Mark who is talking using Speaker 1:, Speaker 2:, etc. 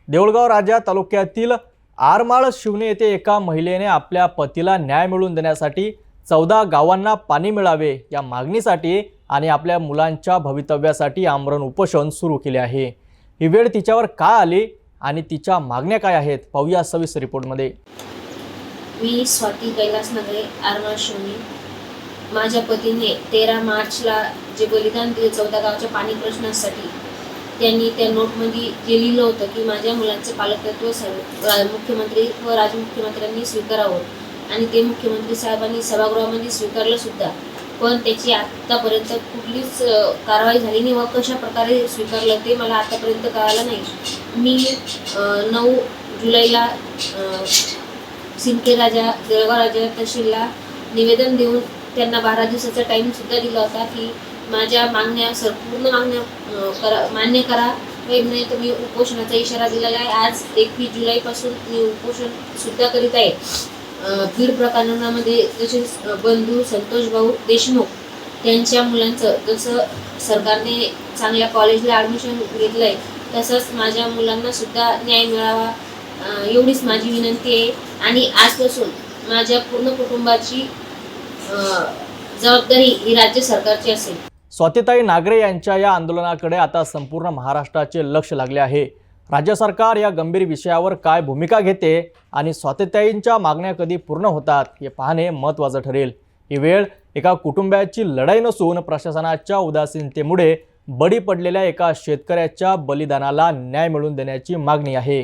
Speaker 1: देऊळगाव राजा तालुक्यातील आरमाळ शिवणे येथे एका महिलेने आपल्या पतीला न्याय मिळवून देण्यासाठी 14 गावांना पाणी मिळावे या मागणीसाठी आणि आपल्या मुलांच्या भवितव्यासाठी आमरण उपोषण सुरू केले आहे। ही वेळ तिच्यावर का आली आणि तिच्या मागण्या काय आहेत पाहूया सविस्तर रिपोर्टमध्ये।
Speaker 2: मी स्वाती कैलास नगरे आरमाळ शिवणे। माझ्या पतीने 13 मार्चला जे बलिदान दिले 14 गावच्या पाणी प्रश्नासाठी, त्यांनी त्या नोटमध्ये जे लिहिलं होतं की माझ्या मुलांचं पालकत्व मुख्यमंत्री व राज्यमुख्यमंत्र्यांनी स्वीकारावं आणि ते मुख्यमंत्री साहेबांनी सभागृहामध्ये स्वीकारलं सुद्धा, पण त्याची आतापर्यंत कुठलीच कारवाई झाली नाही व कशा प्रकारे स्वीकारलं ते मला आतापर्यंत कळालं नाही। मी 9 जुलैला सिंदखेड राजा देऊळगाव राजा तहसीलला निवेदन देऊन त्यांना 12 दिवसाचा टाइम सुद्धा दिला होता की माझ्या मागण्या पूर्ण मागण्या मान्य करा, नाही तर मी उपोषणाचा इशारा दिलेला आहे। आज 21 जुलैपासून मी उपोषण सुद्धा करीत आहे। बीड प्रकरणामध्ये तसेच बंधू संतोष भाऊ देशमुख त्यांच्या मुलांचं जसं सरकारने चांगल्या कॉलेजला ॲडमिशन घेतलं आहे तसंच माझ्या मुलांना सुद्धा न्याय मिळावा एवढीच माझी विनंती आहे। आणि आजपासून माझ्या पूर्ण कुटुंबाची जबाबदारी ही राज्य सरकारची असेल।
Speaker 1: स्वातीताई नागरे यांच्या या आंदोलनाकडे आता संपूर्ण महाराष्ट्राचे लक्ष लागले आहे। राज्य सरकार या गंभीर विषयावर काय भूमिका घेते आणि स्वातीताईंच्या मागण्या कधी पूर्ण होतात हे पाहणे महत्त्वाचं ठरेल। ही वेळ एका कुटुंबाची लढाई नसून प्रशासनाच्या उदासीनतेमुळे बळी पडलेल्या एका शेतकऱ्याच्या बलिदानाला न्याय मिळवून देण्याची मागणी आहे।